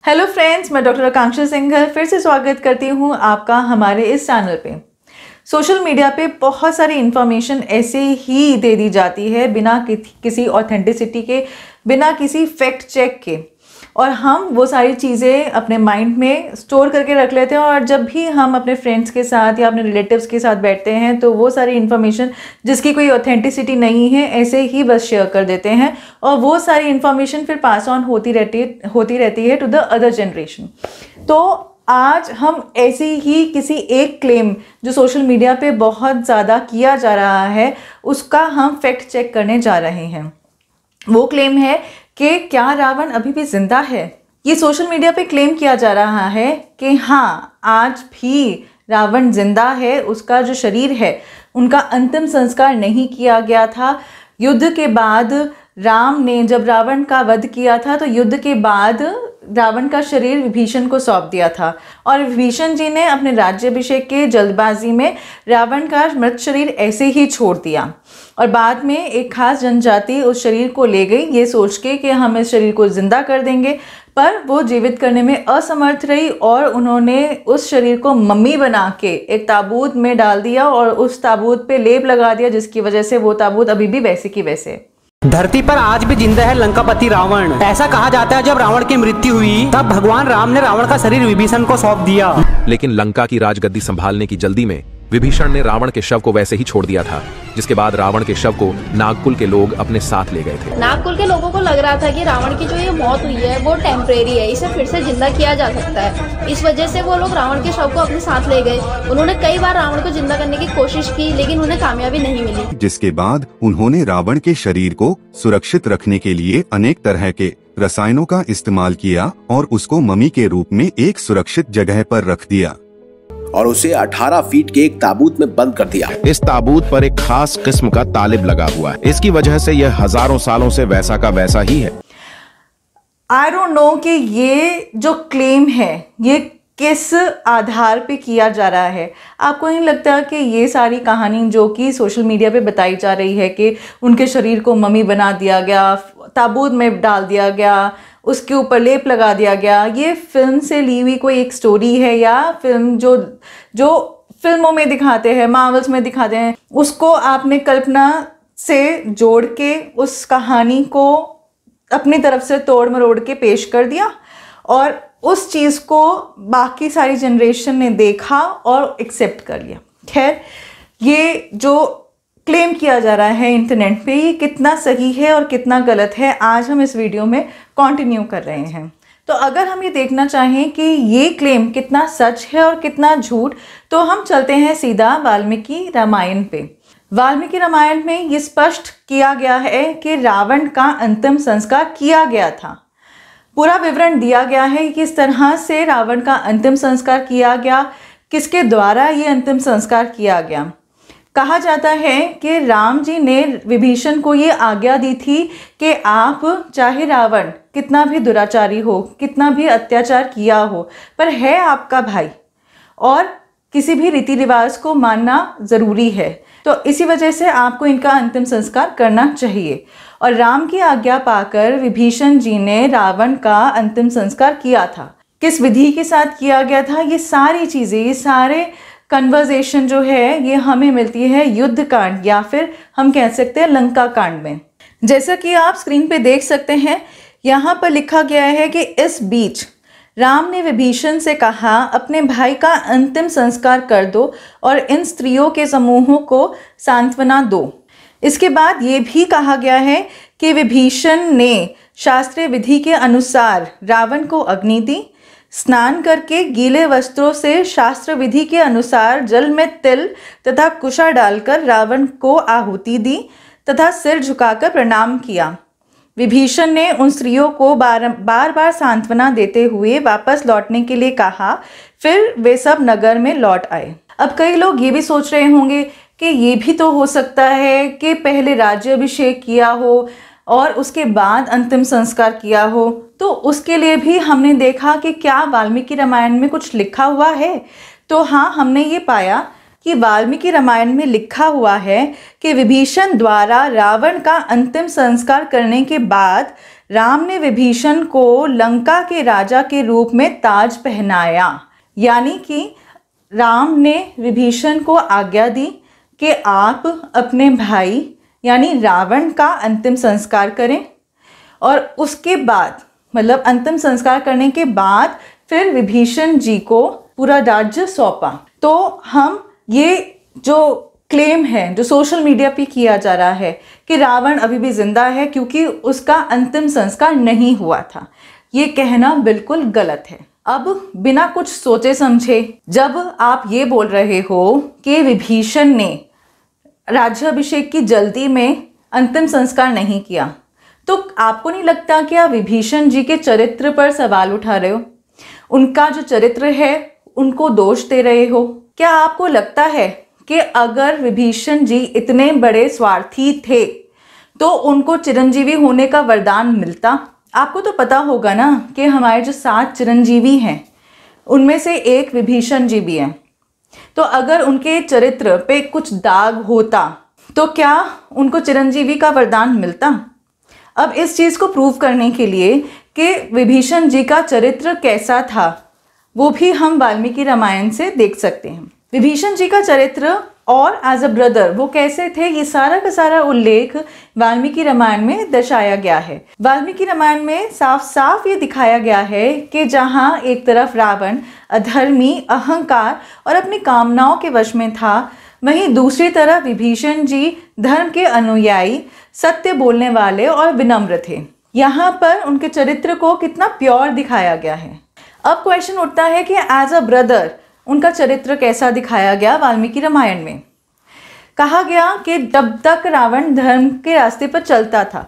Hello friends, मैं doctor आकांक्षा सिंघल फिर से स्वागत करती हूँ आपका हमारे इस चैनल पे। सोशल मीडिया पे बहुत सारी इन्फॉर्मेशन ऐसे ही दे दी जाती है बिना किसी ऑथेंटिसिटी के, बिना किसी फैक्ट चेक के, और हम वो सारी चीज़ें अपने माइंड में स्टोर करके रख लेते हैं। और जब भी हम अपने फ्रेंड्स के साथ या अपने रिलेटिव्स के साथ बैठते हैं तो वो सारी इन्फॉर्मेशन जिसकी कोई ऑथेंटिसिटी नहीं है ऐसे ही बस शेयर कर देते हैं, और वो सारी इन्फॉर्मेशन फिर पास ऑन होती रहती है टू द अदर जनरेशन। तो आज हम ऐसे ही किसी एक क्लेम जो सोशल मीडिया पे बहुत ज़्यादा किया जा रहा है उसका हम फैक्ट चेक करने जा रहे हैं। वो क्लेम है कि क्या रावण अभी भी जिंदा है। ये सोशल मीडिया पे क्लेम किया जा रहा है कि हाँ, आज भी रावण जिंदा है, उसका जो शरीर है उनका अंतिम संस्कार नहीं किया गया था। युद्ध के बाद राम ने जब रावण का वध किया था तो युद्ध के बाद रावण का शरीर विभीषण को सौंप दिया था, और विभीषण जी ने अपने राज्याभिषेक के जल्दबाजी में रावण का मृत शरीर ऐसे ही छोड़ दिया। और बाद में एक खास जनजाति उस शरीर को ले गई ये सोच के कि हम इस शरीर को जिंदा कर देंगे, पर वो जीवित करने में असमर्थ रही और उन्होंने उस शरीर को मम्मी बना के एक ताबूत में डाल दिया और उस ताबूत पे लेप लगा दिया, जिसकी वजह से वो ताबूत अभी भी वैसे की वैसे। धरती पर आज भी जिंदा है लंकापति रावण। ऐसा कहा जाता है जब रावण की मृत्यु हुई तब भगवान राम ने रावण का शरीर विभीषण को सौंप दिया। लेकिन लंका की राजगद्दी संभालने की जल्दी में विभीषण ने रावण के शव को वैसे ही छोड़ दिया था, जिसके बाद रावण के शव को नागकुल के लोग अपने साथ ले गए थे। नागकुल के लोगों को लग रहा था कि रावण की जो ये मौत हुई है वो टेम्परेरी है, इसे फिर से जिंदा किया जा सकता है। इस वजह से वो लोग रावण के शव को अपने साथ ले गए। उन्होंने कई बार रावण को जिंदा करने की कोशिश की लेकिन उन्हें कामयाबी नहीं मिली, जिसके बाद उन्होंने रावण के शरीर को सुरक्षित रखने के लिए अनेक तरह के रसायनों का इस्तेमाल किया और उसको मम्मी के रूप में एक सुरक्षित जगह पर रख दिया और उसे 18 फीट के एक ताबूत में बंद कर दिया। इस ताबूत पर एक खास किस्म का तालिब लगा हुआ है। इसकी वजह से यह हजारों सालों से वैसा का वैसा ही है। आई डोंट नो कि ये जो क्लेम है ये किस आधार पे किया जा रहा है। आपको नहीं लगता कि ये सारी कहानी जो कि सोशल मीडिया पे बताई जा रही है कि उनके शरीर को मम्मी बना दिया गया, ताबूत में डाल दिया गया, उसके ऊपर लेप लगा दिया गया, ये फिल्म से ली हुई कोई एक स्टोरी है या फिल्म जो फिल्मों में दिखाते हैं, मार्वल्स में दिखाते हैं, उसको आपने कल्पना से जोड़ के उस कहानी को अपनी तरफ से तोड़ मरोड़ के पेश कर दिया और उस चीज़ को बाकी सारी जनरेशन ने देखा और एक्सेप्ट कर लिया। खैर, ये जो क्लेम किया जा रहा है इंटरनेट पे ये कितना सही है और कितना गलत है आज हम इस वीडियो में कंटिन्यू कर रहे हैं। तो अगर हम ये देखना चाहें कि ये क्लेम कितना सच है और कितना झूठ, तो हम चलते हैं सीधा वाल्मीकि रामायण पे। वाल्मीकि रामायण में ये स्पष्ट किया गया है कि रावण का अंतिम संस्कार किया गया था। पूरा विवरण दिया गया है कि किस तरह से रावण का अंतिम संस्कार किया गया, किसके द्वारा ये अंतिम संस्कार किया गया। कहा जाता है कि राम जी ने विभीषण को ये आज्ञा दी थी कि आप चाहे रावण कितना भी दुराचारी हो, कितना भी अत्याचार किया हो, पर है आपका भाई और किसी भी रीति रिवाज को मानना ज़रूरी है, तो इसी वजह से आपको इनका अंतिम संस्कार करना चाहिए। और राम की आज्ञा पाकर विभीषण जी ने रावण का अंतिम संस्कार किया था। किस विधि के साथ किया गया था, ये सारी चीज़ें, ये सारे कन्वर्सेशन जो है ये हमें मिलती है युद्ध कांड या फिर हम कह सकते हैं लंका कांड में। जैसा कि आप स्क्रीन पे देख सकते हैं, यहाँ पर लिखा गया है कि इस बीच राम ने विभीषण से कहा, अपने भाई का अंतिम संस्कार कर दो और इन स्त्रियों के समूहों को सांत्वना दो। इसके बाद ये भी कहा गया है कि विभीषण ने शास्त्रीय विधि के अनुसार रावण को अग्नि दी, स्नान करके गीले वस्त्रों से शास्त्र विधि के अनुसार जल में तिल तथा कुशा डालकर रावण को आहुति दी तथा सिर झुकाकर प्रणाम किया। विभीषण ने उन स्त्रियों को बार बार सांत्वना देते हुए वापस लौटने के लिए कहा, फिर वे सब नगर में लौट आए। अब कई लोग ये भी सोच रहे होंगे कि ये भी तो हो सकता है कि पहले राज्याभिषेक किया हो और उसके बाद अंतिम संस्कार किया हो, तो उसके लिए भी हमने देखा कि क्या वाल्मीकि रामायण में कुछ लिखा हुआ है। तो हाँ, हमने ये पाया कि वाल्मीकि रामायण में लिखा हुआ है कि विभीषण द्वारा रावण का अंतिम संस्कार करने के बाद राम ने विभीषण को लंका के राजा के रूप में ताज पहनाया, यानी कि राम ने विभीषण को आज्ञा दी कि आप अपने भाई यानी रावण का अंतिम संस्कार करें, और उसके बाद मतलब अंतिम संस्कार करने के बाद फिर विभीषण जी को पूरा राज्य सौंपा। तो हम ये जो क्लेम है जो सोशल मीडिया पे किया जा रहा है कि रावण अभी भी जिंदा है क्योंकि उसका अंतिम संस्कार नहीं हुआ था, ये कहना बिल्कुल गलत है। अब बिना कुछ सोचे समझे जब आप ये बोल रहे हो कि विभीषण ने राज्याभिषेक की जल्दी में अंतिम संस्कार नहीं किया, तो आपको नहीं लगता कि आप विभीषण जी के चरित्र पर सवाल उठा रहे हो, उनका जो चरित्र है उनको दोष दे रहे हो? क्या आपको लगता है कि अगर विभीषण जी इतने बड़े स्वार्थी थे तो उनको चिरंजीवी होने का वरदान मिलता? आपको तो पता होगा ना कि हमारे जो 7 चिरंजीवी हैं उनमें से एक विभीषण जी भी हैं। तो अगर उनके चरित्र पे कुछ दाग होता तो क्या उनको चिरंजीवी का वरदान मिलता? अब इस चीज़ को प्रूव करने के लिए कि विभीषण जी का चरित्र कैसा था वो भी हम वाल्मीकि रामायण से देख सकते हैं। विभीषण जी का चरित्र और एज अ ब्रदर वो कैसे थे, ये सारा का सारा उल्लेख वाल्मीकि रामायण में दर्शाया गया है। वाल्मीकि रामायण में साफ साफ ये दिखाया गया है कि जहाँ एक तरफ रावण अधर्मी, अहंकार और अपनी कामनाओं के वश में था, वहीं दूसरी तरफ विभीषण जी धर्म के अनुयायी, सत्य बोलने वाले और विनम्र थे। यहाँ पर उनके चरित्र को कितना प्योर दिखाया गया है। अब क्वेश्चन उठता है कि एज अ ब्रदर उनका चरित्र कैसा दिखाया गया वाल्मीकि रामायण में? कहा गया कि जब तक रावण धर्म के रास्ते पर चलता था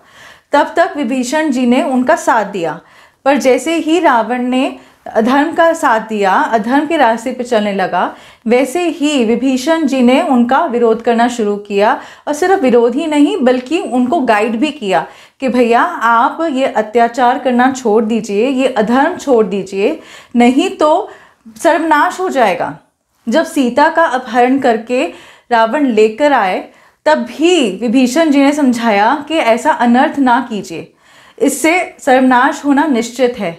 तब तक विभीषण जी ने उनका साथ दिया, पर जैसे ही रावण ने अधर्म का साथ दिया, अधर्म के रास्ते पर चलने लगा, वैसे ही विभीषण जी ने उनका विरोध करना शुरू किया। और सिर्फ विरोध ही नहीं बल्कि उनको गाइड भी किया कि भैया आप ये अत्याचार करना छोड़ दीजिए, ये अधर्म छोड़ दीजिए, नहीं तो सर्वनाश हो जाएगा। जब सीता का अपहरण करके रावण लेकर आए तब भी विभीषण जी ने समझाया कि ऐसा अनर्थ ना कीजिए, इससे सर्वनाश होना निश्चित है,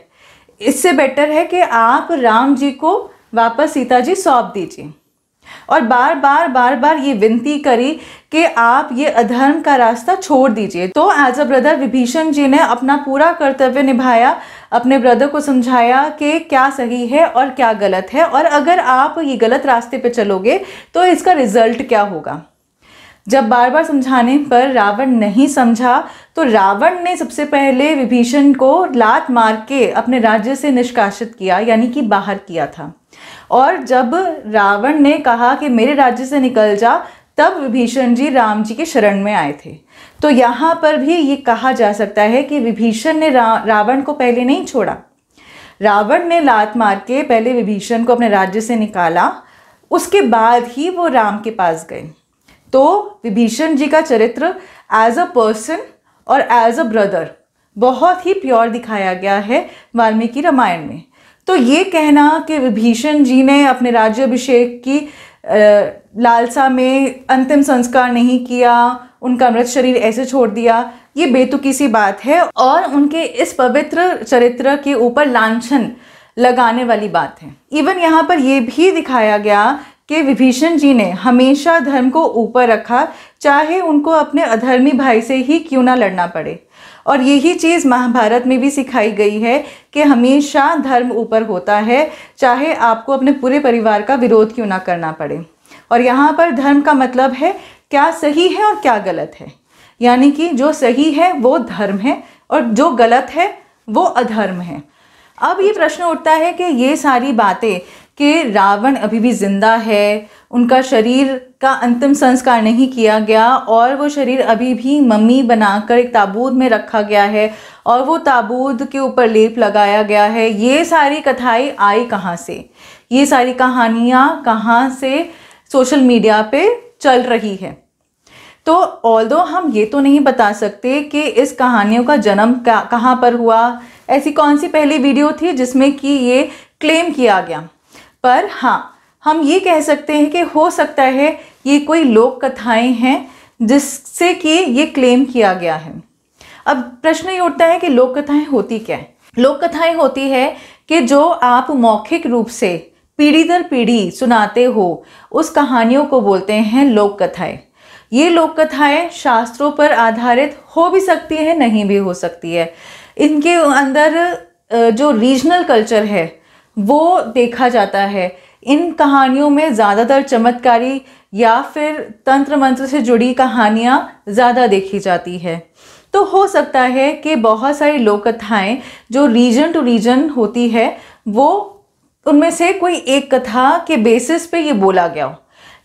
इससे बेटर है कि आप राम जी को वापस सीता जी सौंप दीजिए। और बार बार ये विनती करी कि आप ये अधर्म का रास्ता छोड़ दीजिए। तो as a brother Vibhishan ji ने अपना पूरा कर्तव्य निभाया, अपने ब्रदर को समझाया कि क्या सही है और क्या गलत है, और अगर आप ये गलत रास्ते पे चलोगे तो इसका रिजल्ट क्या होगा। जब बार बार समझाने पर रावण नहीं समझा तो रावण ने सबसे पहले विभीषण को लात मार के अपने राज्य से निष्कासित किया, यानी कि बाहर किया था। और जब रावण ने कहा कि मेरे राज्य से निकल जा, तब विभीषण जी राम जी के शरण में आए थे। तो यहाँ पर भी ये कहा जा सकता है कि विभीषण ने रावण को पहले नहीं छोड़ा, रावण ने लात मार के पहले विभीषण को अपने राज्य से निकाला, उसके बाद ही वो राम के पास गए। तो विभीषण जी का चरित्र एज अ पर्सन और एज अ ब्रदर बहुत ही प्योर दिखाया गया है वाल्मीकि रामायण में। तो ये कहना कि विभीषण जी ने अपने राज्याभिषेक की लालसा में अंतिम संस्कार नहीं किया, उनका मृत शरीर ऐसे छोड़ दिया, ये बेतुकी सी बात है और उनके इस पवित्र चरित्र के ऊपर लांछन लगाने वाली बात है। इवन यहाँ पर यह भी दिखाया गया कि विभीषण जी ने हमेशा धर्म को ऊपर रखा, चाहे उनको अपने अधर्मी भाई से ही क्यों ना लड़ना पड़े। और यही चीज़ महाभारत में भी सिखाई गई है कि हमेशा धर्म ऊपर होता है, चाहे आपको अपने पूरे परिवार का विरोध क्यों ना करना पड़े। और यहाँ पर धर्म का मतलब है क्या सही है और क्या गलत है, यानी कि जो सही है वो धर्म है और जो गलत है वो अधर्म है। अब ये प्रश्न उठता है कि ये सारी बातें कि रावण अभी भी जिंदा है, उनका शरीर का अंतिम संस्कार नहीं किया गया और वो शरीर अभी भी मम्मी बनाकर एक ताबूत में रखा गया है और वो ताबूत के ऊपर लेप लगाया गया है, ये सारी कथाएं आई कहाँ से, ये सारी कहानियाँ कहाँ से सोशल मीडिया पे चल रही है। तो ऑल्दो हम ये तो नहीं बता सकते कि इस कहानियों का जन्म कहाँ पर हुआ, ऐसी कौन सी पहली वीडियो थी जिसमें कि ये क्लेम किया गया, पर हाँ हम ये कह सकते हैं कि हो सकता है ये कोई लोक कथाएं हैं जिससे कि ये क्लेम किया गया है। अब प्रश्न ये उठता है कि लोक कथाएं होती क्या है। लोक कथाएं होती है कि जो आप मौखिक रूप से पीढ़ी दर पीढ़ी सुनाते हो, उस कहानियों को बोलते हैं लोक कथाएं। ये लोक कथाएं शास्त्रों पर आधारित हो भी सकती है, नहीं भी हो सकती है। इनके अंदर जो रीजनल कल्चर है वो देखा जाता है। इन कहानियों में ज़्यादातर चमत्कारी या फिर तंत्र मंत्र से जुड़ी कहानियाँ ज़्यादा देखी जाती है। तो हो सकता है कि बहुत सारी लोक कथाएं जो रीजन टू रीजन होती है, वो उनमें से कोई एक कथा के बेसिस पे ये बोला गया हो,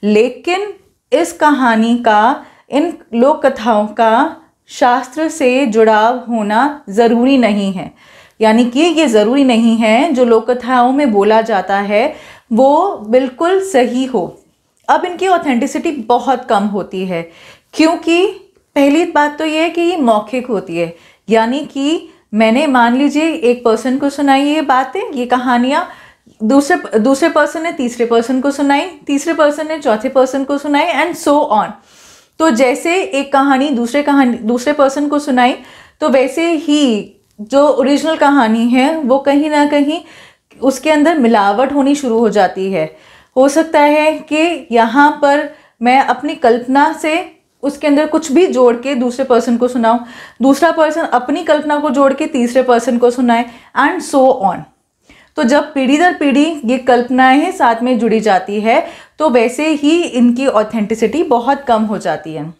लेकिन इस कहानी का, इन लोक कथाओं का शास्त्र से जुड़ाव होना ज़रूरी नहीं है। यानी कि ये ज़रूरी नहीं है जो लोक कथाओं में बोला जाता है वो बिल्कुल सही हो। अब इनकी ऑथेंटिसिटी बहुत कम होती है, क्योंकि पहली बात तो ये है कि ये मौखिक होती है। यानी कि मैंने, मान लीजिए, एक पर्सन को सुनाई ये बातें, ये कहानियाँ, दूसरे पर्सन ने तीसरे पर्सन को सुनाई, तीसरे पर्सन ने चौथे पर्सन को सुनाई, एंड सो ऑन। तो जैसे एक कहानी दूसरे पर्सन को सुनाई, तो वैसे ही जो ओरिजिनल कहानी है वो कहीं ना कहीं उसके अंदर मिलावट होनी शुरू हो जाती है। हो सकता है कि यहाँ पर मैं अपनी कल्पना से उसके अंदर कुछ भी जोड़ के दूसरे पर्सन को सुनाऊं, दूसरा पर्सन अपनी कल्पना को जोड़ के तीसरे पर्सन को सुनाए, एंड सो ऑन। तो जब पीढ़ी दर पीढ़ी ये कल्पनाएं साथ में जुड़ी जाती है, तो वैसे ही इनकी ऑथेंटिसिटी बहुत कम हो जाती है।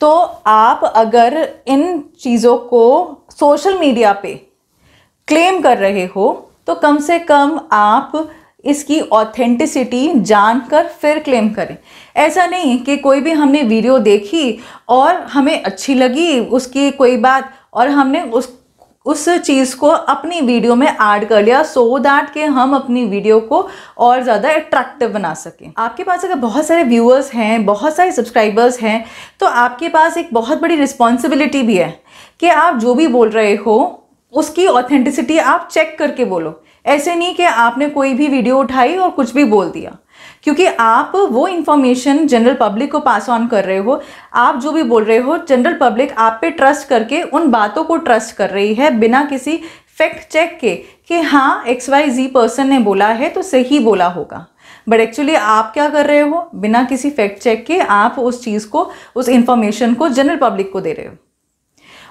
तो आप अगर इन चीज़ों को सोशल मीडिया पे क्लेम कर रहे हो, तो कम से कम आप इसकी ऑथेंटिसिटी जानकर फिर क्लेम करें। ऐसा नहीं कि कोई भी हमने वीडियो देखी और हमें अच्छी लगी उसकी कोई बात, और हमने उस चीज़ को अपनी वीडियो में ऐड कर लिया, सो दैट कि हम अपनी वीडियो को और ज़्यादा अट्रैक्टिव बना सकें। आपके पास अगर बहुत सारे व्यूअर्स हैं, बहुत सारे सब्सक्राइबर्स हैं, तो आपके पास एक बहुत बड़ी रिस्पॉन्सिबिलिटी भी है कि आप जो भी बोल रहे हो उसकी ऑथेंटिसिटी आप चेक करके बोलो। ऐसे नहीं कि आपने कोई भी वीडियो उठाई और कुछ भी बोल दिया, क्योंकि आप वो इन्फॉर्मेशन जनरल पब्लिक को पास ऑन कर रहे हो। आप जो भी बोल रहे हो, जनरल पब्लिक आप पे ट्रस्ट करके उन बातों को ट्रस्ट कर रही है बिना किसी फैक्ट चेक के कि हाँ XYZ पर्सन ने बोला है तो सही बोला होगा। बट एक्चुअली आप क्या कर रहे हो, बिना किसी फैक्ट चेक के आप उस चीज़ को, उस इंफॉर्मेशन को जनरल पब्लिक को दे रहे हो,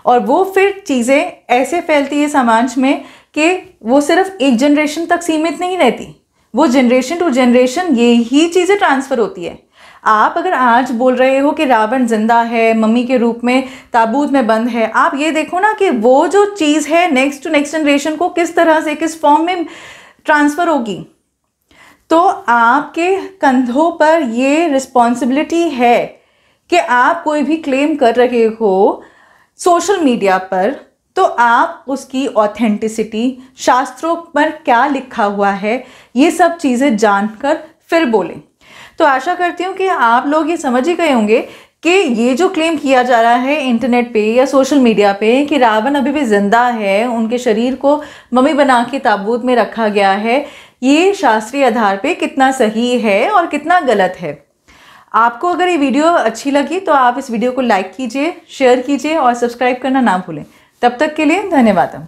और वो फिर चीज़ें ऐसे फैलती है समाज में कि वो सिर्फ एक जनरेशन तक सीमित नहीं रहती, वो जनरेशन टू जनरेशन ये ही चीज़ें ट्रांसफ़र होती है। आप अगर आज बोल रहे हो कि रावण जिंदा है, मम्मी के रूप में ताबूत में बंद है, आप ये देखो ना कि वो जो चीज़ है नेक्स्ट टू नेक्स्ट जनरेशन को किस तरह से, किस फॉर्म में ट्रांसफ़र होगी। तो आपके कंधों पर ये रिस्पॉन्सिबिलिटी है कि आप कोई भी क्लेम कर रहे हो सोशल मीडिया पर, तो आप उसकी ऑथेंटिसिटी, शास्त्रों पर क्या लिखा हुआ है, ये सब चीज़ें जानकर फिर बोलें। तो आशा करती हूँ कि आप लोग ये समझ ही गए होंगे कि ये जो क्लेम किया जा रहा है इंटरनेट पे या सोशल मीडिया पे कि रावण अभी भी जिंदा है, उनके शरीर को मम्मी बना के ताबूत में रखा गया है, ये शास्त्रीय आधार पे कितना सही है और कितना गलत है। आपको अगर ये वीडियो अच्छी लगी तो आप इस वीडियो को लाइक कीजिए, शेयर कीजिए और सब्सक्राइब करना ना भूलें। तब तक के लिए धन्यवाद।